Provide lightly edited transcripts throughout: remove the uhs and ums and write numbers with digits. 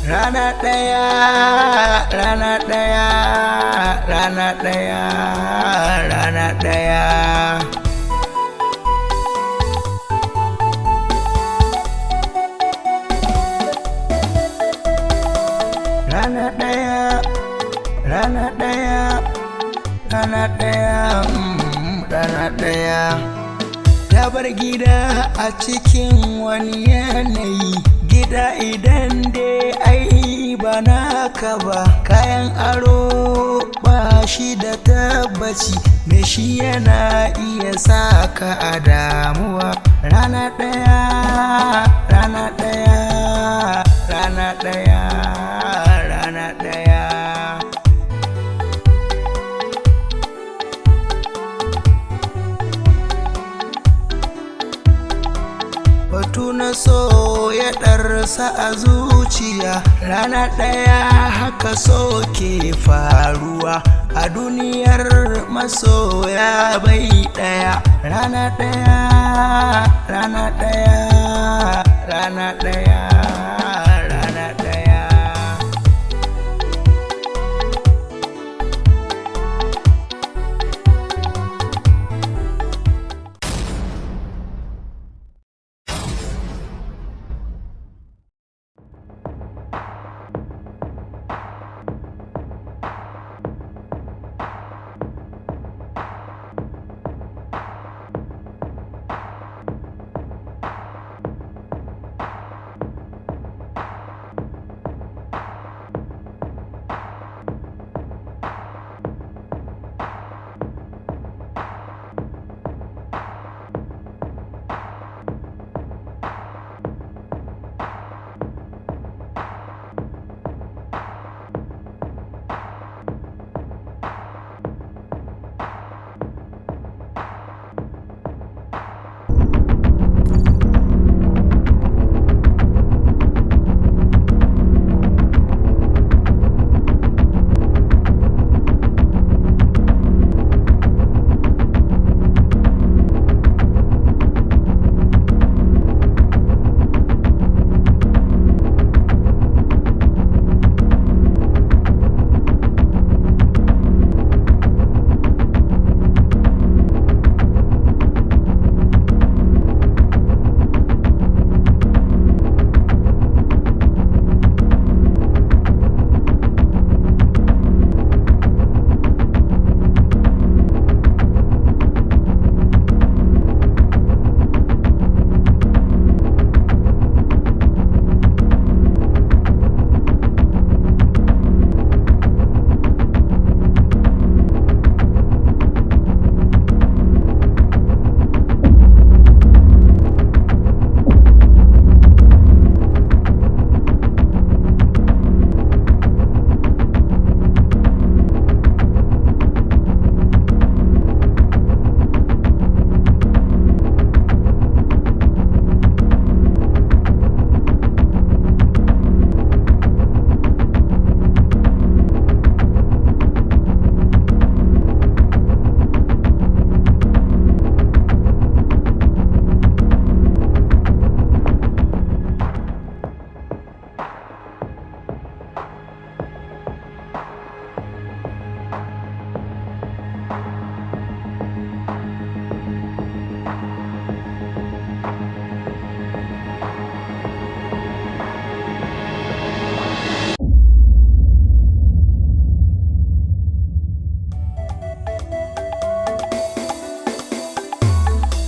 Rana ɗaya, rana ɗaya, rana ɗaya, rana ɗaya. Rana ɗaya, rana ɗaya, rana ɗaya, rana ɗaya. Ta bar gida a cikin wani yanayi, gida idan dai ai ba naka ba, kayan aro ba shi da tabbaci, me shi yana iya saka a damuwa. Rana ɗaya, rana ɗaya, rana ɗaya, rana ɗaya. Batu na so ya ɗarsa a zuciya, rana ɗaya haka so ke faruwa a duniyar masoya bai ɗaya. Rana ɗaya, rana ɗaya, rana ɗaya, rana ɗaya.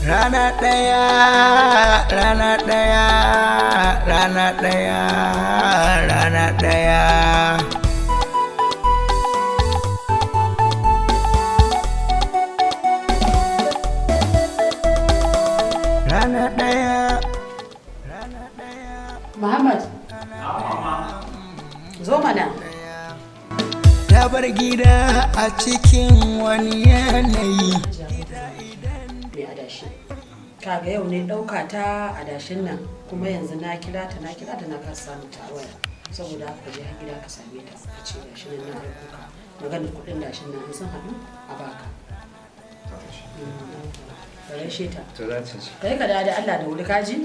Rana ɗaya, rana ɗaya, rana ɗaya, rana ɗaya. Rana ɗaya, rana ɗaya. Muhammad, zo mana. Ta bar gida a cikin wani yanayi. Kaga yau ne ɗauka ta adashin nan, kuma yanzu na kira ta na kasa samun ta waya, saboda haka je har gida ka same ta ka ce gashi nan na aiko ka maganar kuɗin dashin nan sun haɗu a baka. Ka gaishe ta. Kai ka da Allah da wuri kaji?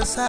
sa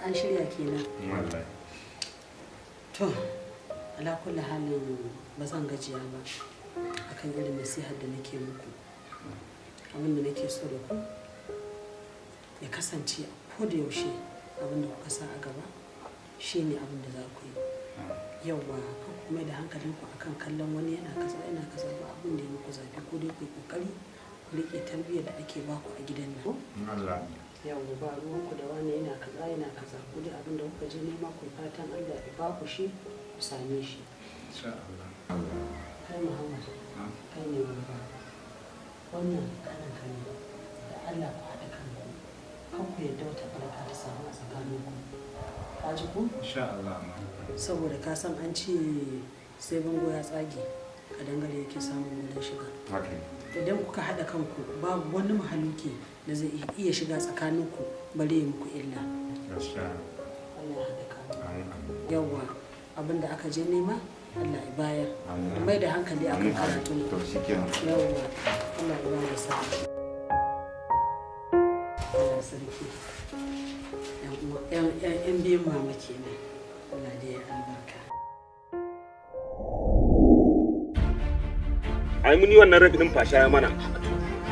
an shirya kenan. To, ala kulli halin ba zan gajiya ba akan irin nasihar da nake muku. Abin da nake so da ku ya kasance ko da yaushe abin da kuka sa a gaba shine abin da za ku yi. Yauwa kan kuma da hankalinku akan kallon wani yana kaza ba abin da ya muku zafi ko dai ku yi kokari ku rike tarbiyyar da ake baku a gidan nan. Yawwa ba ruwanku da wani yana kaza ku dai abin da kuka je nema ku fatan Allah ya baku shi ku same shi. Kai Muhammad kai ne babba wannan kanan ka ne da Allah ku haɗa kanku kan ku yadda wata baraka ta samu a tsakaninku. Ka ji ku? Insha Allah. Saboda ka san an ce sai bango ya tsage ka dangare yake samun wurin shiga. Idan kuka haɗa kanku babu wani mahaluki da zai iya shiga tsakaninku bare ya muku illa. Allah haɗa kanku. Yawwa abinda aka je nema Allah ya bayar. Mai da hankali akan karatu. Yawwa Allah ya bayar sa. Allah sarki. Yan biyan mama kenan. Allah da ya albarka. Ai mun yi wannan rabi din fasha ya mana.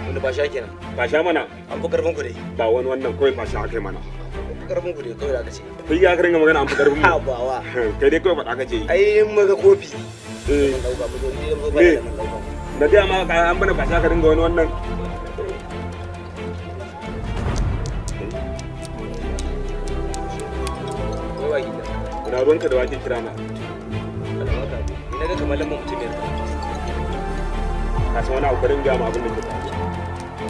Wanda fasha kenan? Fasha mana. An fi karfin ku dai. Ba wani wannan kawai fasha akai mana. An fi karfin ku dai kawai da aka ce. Kai ya karin magana an fi karfin mu. Ha ba wa. Kai dai kawai faɗa kace. Ai in muga kofi. Eh. Dauka mu zo ni mu ba da mun dauka. Da dai ma an bana fasha ka dinga wani wannan. Wai gida. Ina ruwanka da wake kira na. Alhamdulillah. Ina ga kamar lamar mutum ne. Ka san wani abu garin ga ma abin da ke faruwa.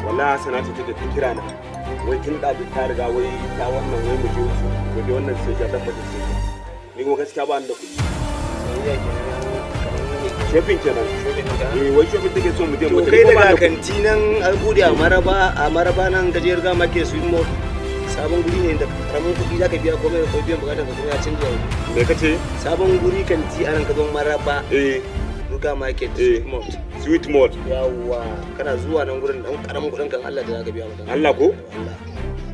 Wallahi Hassana ce take ta kira na. Wai tun da ta riga wai ta wannan wai mu je su. Mu je wannan sai ya tabbata sai. Ni kuma gaskiya ba ni da kuɗi. Shopping kenan. Wai shopping take so mu je mu. To kai daga kanti nan an bude a Maraba nan gajiyar ga make su mo sabon guri ne da karamin kuɗi zaka biya komai da biyan bukatar ka kuma ya canja. Me kace? Sabon guri kanti anan ka zo Maraba. Ruga market Sweet Mall. Yawwa kana zuwa nan gurin dan karamin kuɗin kan Allah da zaka biya mutane. Allah ko?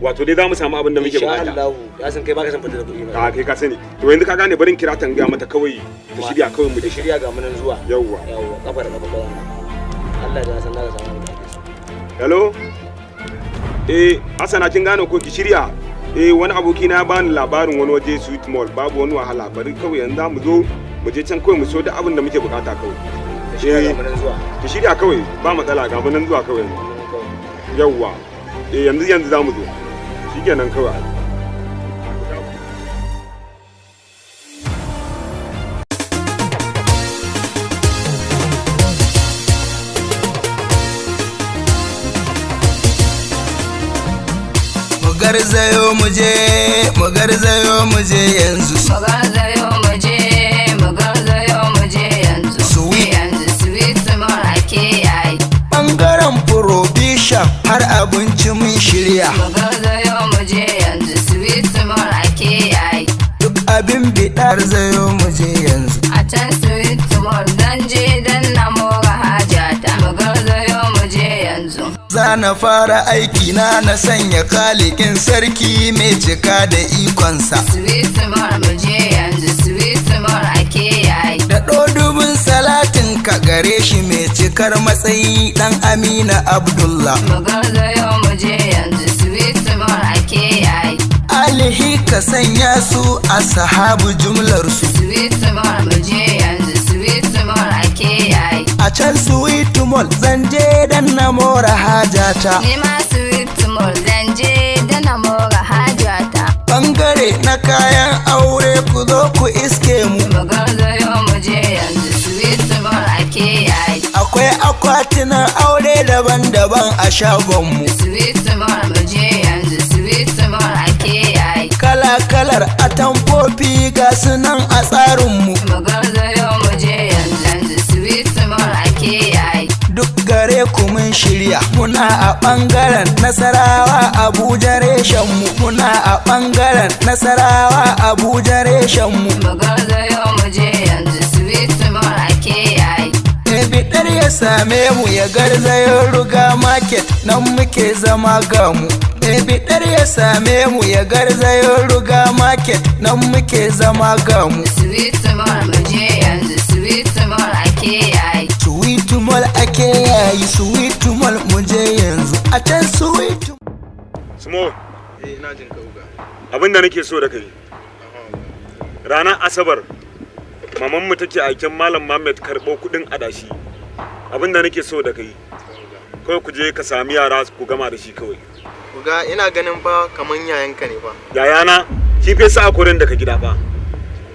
Wato dai za mu samu abin da muke bukata. Insha Allah. Ya san kai baka san fitar da kuɗi ba. Kai ka sani. To yanzu ka gane barin kira ta ga mata kawai ta shirya kawai mu da shirya ga munan zuwa. Yawwa. Kafa da kafa kawai. Allah da san zaka samu abin da kake so. Hello? Hassana kin gane ko ki shirya? Wani aboki na bani labarin wani waje Sweet Mall babu wani wahala bari kawai yanzu za mu zo mu je can kawai mu so da abin da muke bukata kawai. Ki shirya kawai ba matsala ga munan zuwa kawai. Yawwa. Yanzu za mu zo. Shikenan kawai. Garzayo mu je yanzu. Sweet Mall ake yayi. Bangaren provision har abinci mun shirya. Garzayo mu je yanzu. Sweet Mall ake yayi. Duk abin bidar zayo mu je yanzu. A can Sweet Mall dan je dan na mora hajata. Garzayo mu je yanzu. Za na fara aiki na sanya kalikin sarki mai cika da ikonsa. Sweet Mall mu je yanzu. Sweet Mall ake yayi. Da ɗodubin salatin ka gare shi mai cikar matsayi ɗan Amina Abdullah. Garzayo mu je yanzu. Sweet Mall ake yayi. Alihi ka sanya su a sahabu jumlar su. Sweet Mall mu je yanzu. Sweet Mall ake yayi. A can Sweet Mall zan je dan na mora hajata. Ni ma Sweet Mall zan je dan na mora hajata. Bangare na kayan aure ku zo ku ku iske mu. Mu garzayo mu je yanzu sweet mall ake yayi. Akwai akwatunan aure daban-daban a shagonmu. Sweet mall mu je yanzu sweet mall ake yayi. Kala-kalar atamfofi ga sunan a tsarinmu. Mu garzayo mu je yanzu sweet mall ake yayi. Duk gare ku mun shirya muna a ɓangaren Nasarawa Abuja reshenmu. Muna a ɓangaren Nasarawa Abuja reshenmu. Mu garzayo mu je yanzu sweet mall ake yayi. Bidar ya same mu ya garzayo Ruga Market nan muke zama gamu. Bidar ya same mu ya garzayo Ruga Market nan muke zama gamu. Sweet mall mu je yanzu sweet mall ake yayi. Sweet mall ake yayi, sweet mall mu je yanzu a can sweet. Smo, ina jin kauga. abinda nake so da kai. Ranar Asabar, mamanmu take aiken Malam Muhammad karɓo kuɗin adashi. Abinda nake so da kai. Kawai ku je ka sami yara ku gama da shi kawai. Kuga ina ganin fa kaman yayanka ne fa. Yayana, shi fa sa akorin daga gida fa.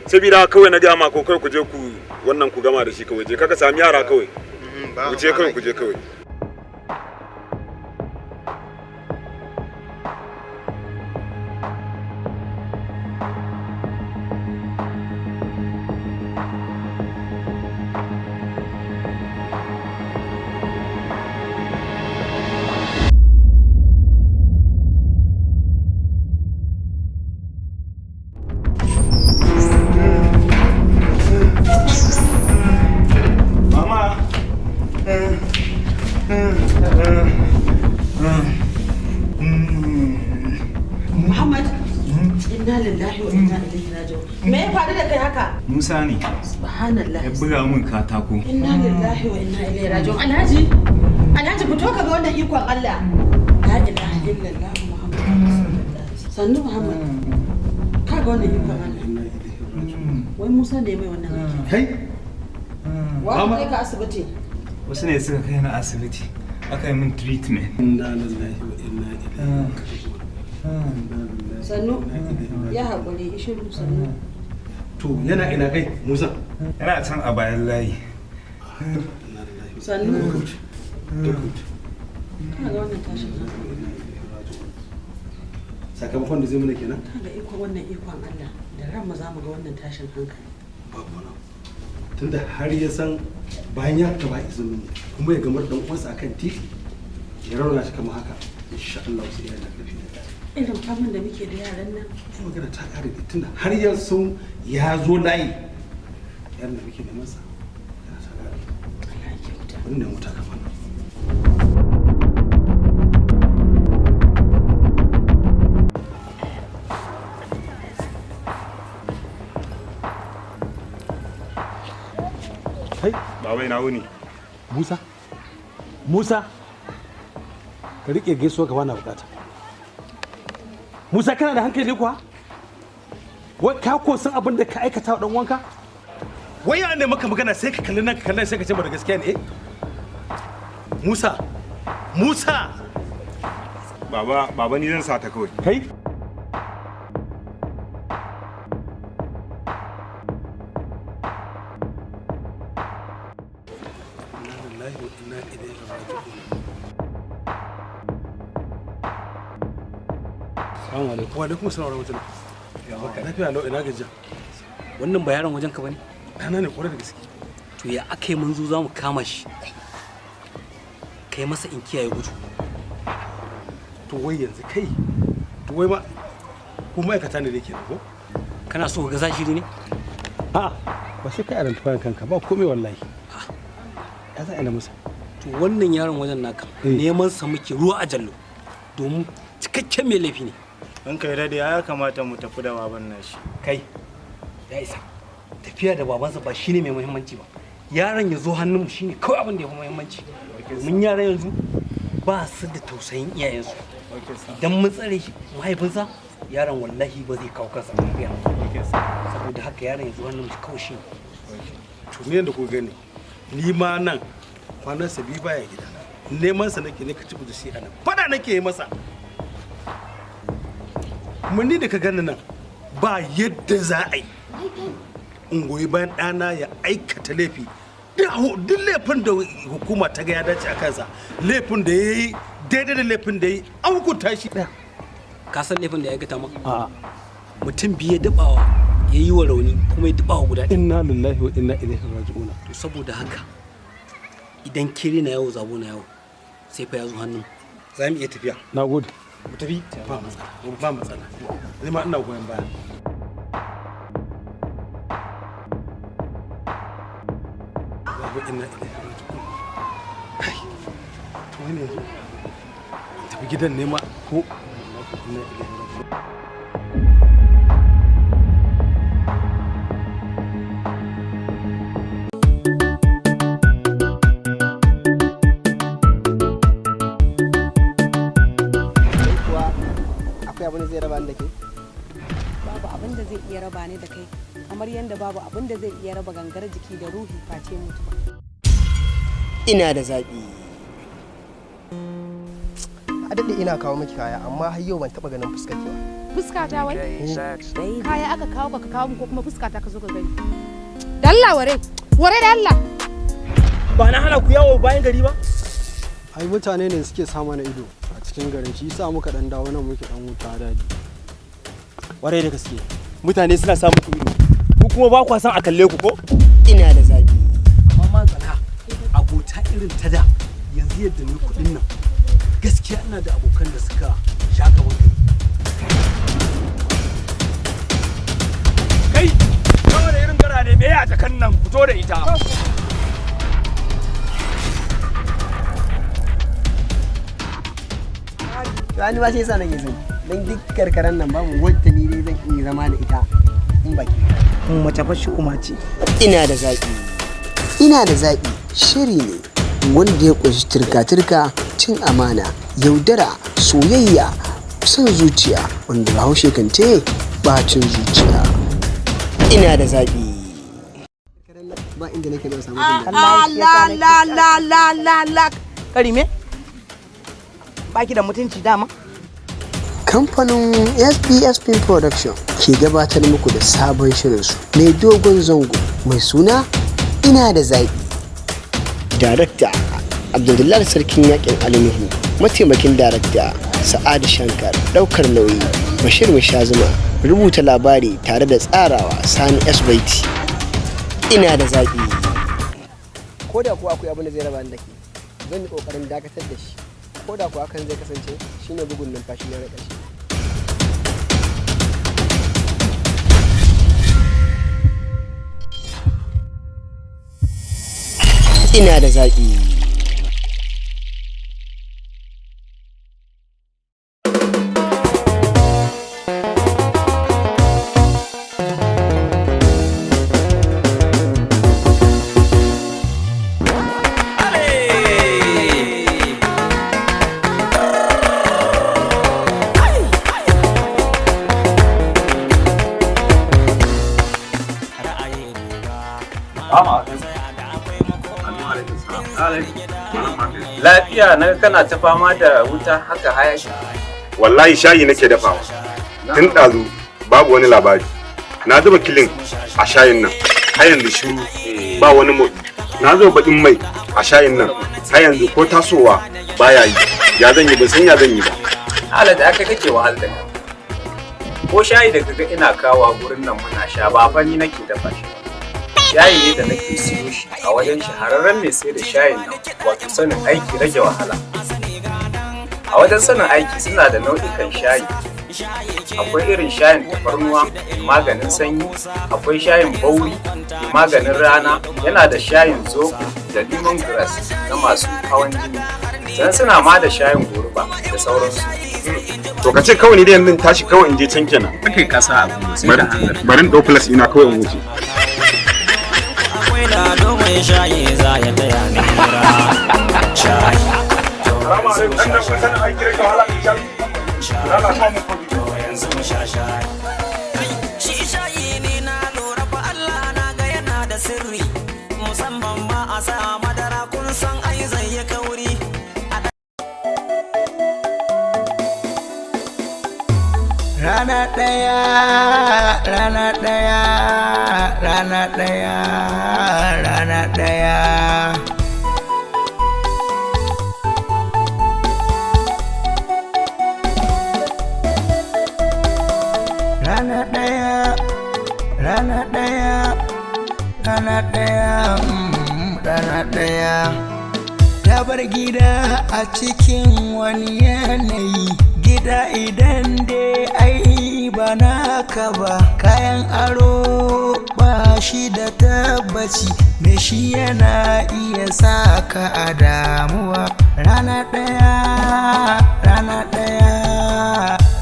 Sabida kawai na gama ko kai ku je ku wannan ku gama da shi kawai. Je ka sami yara kawai. Ku je kawai ku je kawai. Muhammad, inna lillahi wa inna ilaihi raji'un. Me ya faru da kai haka? Musa ne Subhanallah. ya buga min katako. Inna lillahi wa inna ilaihi raji'un. Alhaji, Alhaji fito ka ga wannan ikon Allah. La ilaha illallah Muhammad. Sannu Muhammad. Ka ga wannan ikon Allah. Wai Musa ne mai wannan aiki. Kai? Wa kai ka asibiti? Wasu ne suka kai na asibiti. Aka yi min treatment. Inna lillahi wa inna ilaihi Sannu. Ya haƙuri, ishiru sannu. To yana ina kai Musa? Yana can a bayan layi. Sannu. Ka ga wannan tashin hankali. Sakamakon da zai mana kenan? Ka ga ikon wannan ikon Allah. Da ran mu za mu ga wannan tashin hankali. Babu wani. Tunda har ya san bayan ya taba izinin kuma ya gamar dan uwansa akan titi ya rauna shi kamar haka insha Allah sai ya da lafiya. Irin faman da muke da yaran nan. Ai magana ta kare da tunda har ya san ya zo layi yaran da muke neman sa yana ta kare. Allah ya kyauta. Wannan wuta kamar Baba ina wuni. Musa ka rike gaisuwa ka bana bukata. Musa kana da hankali kuwa? Wai ka ko san abin da ka aikata wa dan wanka? Wai ya ne maka magana sai ka kalli nan ka kalli sai ka ce ba da gaskiya ne eh? Musa Baba ni zan sa ta kawai. kai Assalamu alaikum. Wa alaikum assalam wa rahmatullah. Lafiya lau ina gajiya. Wannan ba yaron wajen ka bane? Dana ne kwarai da gaske. To ya aka yi mun zo za mu kama shi. Kai masa in kiyaye gudu. To wai yanzu kai. To wai ma ko ma'aikata ne da ke ko? Kana so ka ga zashiri ne? A'a ba sai kai arantuwan kanka ba komai wallahi. Ya za ina musa. To wannan yaron wajen naka neman sa muke ruwa a jallo. Domin cikakken mai laifi ne. In kai dade ya kamata mu tafi da baban nashi. Kai ya isa. Tafiya da babansa ba shine mai muhimmanci ba. Yaron ya zo hannunmu shine kawai abin da ya fi muhimmanci. Mun yara yanzu ba su da tausayin iyayensu. Idan mun tsare shi mahaifinsa yaron wallahi ba zai kawo kansa lafiya. Saboda haka yaron ya zo hannunmu kawai shi. To ne da ku gani. Ni ma nan kwanan sa bi baya gida. Neman sa nake ne ka ci da shi anan. Fada nake yi masa. Mun ni da ka gani nan ba yadda za a yi in goyi bayan ɗana ya aikata laifi duk laifin da hukuma ta ga ya dace a kansa, laifin da ya yi daidai da laifin da ya yi an hukunta shi ɗaya. Ka san laifin da ya aikata ma? A'a. Mutum biyu ya dabawa ya yi wa rauni kuma ya dabawa guda ɗaya. Inna lillahi wa inna ilaihi raji'una. To saboda haka idan kiri na yawo zabo na yawo sai fa ya zo hannun. Za mu iya tafiya. Na gode. Mu tafi. Ba matsala. Ni ma ina goyon baya. Inna ilaihi raji'un. Kai. To ne yanzu. Tafi gidan nema ko inna ilaihi raji'un. abin da zai raba ni da kai? Babu abin da zai iya raba ni da kai, kamar yadda babu abin da zai iya raba gangar jiki da ruhi face mutuwa. Ina da zaɓi. A daɗe ina kawo miki kaya, amma har yau ban taɓa ganin fuskar ki ba. Fuskata wai? Kaya aka kawo baka kawo ko kuma fuskata ka zo ka gani. Dalla ware da Allah. Ba na hana ku yawo bayan gari ba? Ai mutane ne suke sa mana ido a cikin garin, shi yasa muka dan dawo nan muke dan huta daji. Ware da gaske. Mutane suna sa muku ido. Ku kuma ba ku san a kalle ku ko? Ina da zaɓi. Amma ma tsala abota irin ta da yanzu yadda ni kuɗin nan. Gaskiya ina da abokan da suka sha gaban kai. Nawa da irin gara ne me ya jakan nan fito da ita. Wani ba sai sa nake so. Dan duk karkaran nan babu wanda ni dai zan iya zama da ita in baki. Mace fa shi kuma ce. Ina da zaɓi. Ina da zaɓi shiri ne wanda ya ƙunshi turka-turka, cin amana, yaudara, soyayya, son zuciya, wanda Bahaushe kan ce bacin zuciya. Ina da zaɓi. Ba inda nake da samu la Karime? Baki da mutunci dama? Kamfanin SBS Film Production ke gabatar muku da sabon shirinsu mai dogon zango mai suna Ina da zaɓi. Darakta Abdullahi Sarkin Yakin Alinuhu, mataimakin darakta Sa'adu Shankar, ɗaukar nauyi Bashir Mashazuma, rubuta labari tare da tsarawa Sani S. Baiti. Ina da zaɓi. Ko da kuwa akwai abin da zai raba ni da ke, zan yi ƙoƙarin dakatar da shi. Ko da kuwa hakan zai kasance shine bugun numfashi na ƙarshe. Ina da zaɓi. Lafiya na kana ta fama da wuta haka hayaki. Wallahi shayi nake dafawa. Tun ɗazu babu wani labari. Na zuba kilin a shayin nan. Har yanzu shiru ba wani motsi. Na zo baƙin mai a shayin nan. Har yanzu ko tasowa baya yi. Ya zan yi ban san ya zan yi ba. Hala da aka kake wahal da ni. Ko shayi da kaga ina kawa gurin nan muna sha ba fa ni nake dafa shi. Shayi ne da nake siyo shi a wajen shahararren mai sai da shayin nan, wato sanin aiki rage wahala. A wajen sanin aiki suna da nau'ikan shayi. Akwai irin shayin tafarnuwa maganin sanyi, akwai shayin bauri maganin rana, yana da shayin zobo da lemongrass na masu hawan jini. Sannan suna ma da shayin goruba da sauransu. To ka ce kawai ni da yanzu tashi kawai in je can kenan. Kai kasa abu sai da hanzari. Bari in ɗau plus ina kawai in wuce. Da domin shayi za ya taya ni hira shayi. Salamu alaikum, ɗan nan kun sanin aiki rage wahala in shayi. Rana sa mu kofi. Yanzu mu sha shayi. Shi shayi ne na lura fa Allah na ga yana da sirri. Musamman ba a sa madara kun san ai zai yi kauri. Rana ɗaya rana ɗaya rana ɗaya rana ɗaya rana ɗaya rana ɗaya rana ɗaya ta bar gida a cikin wani yanayi gida idan dai ai ba naka ba kayan aro ba shi da tabbaci me shi yana iya saka a damuwa rana ɗaya rana ɗaya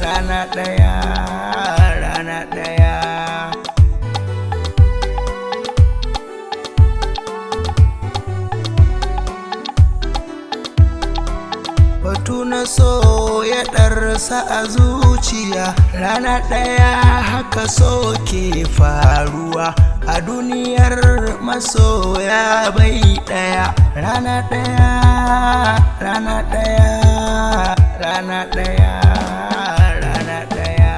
rana ɗaya rana ɗaya batu na so ya ɗarsa a zuciya rana ɗaya haka so ke faruwa a duniyar masoya bai ɗaya rana ɗaya rana ɗaya rana ɗaya rana ɗaya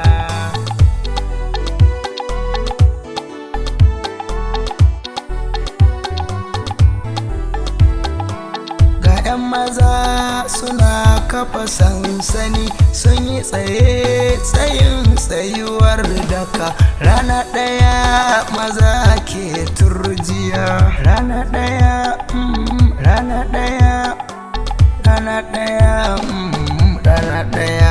ga 'yan maza suna kafa sansani sun yi tsayin tsayuwar daka rana ɗaya maza ke turjiya rana ɗaya rana ɗaya rana ɗaya rana ɗaya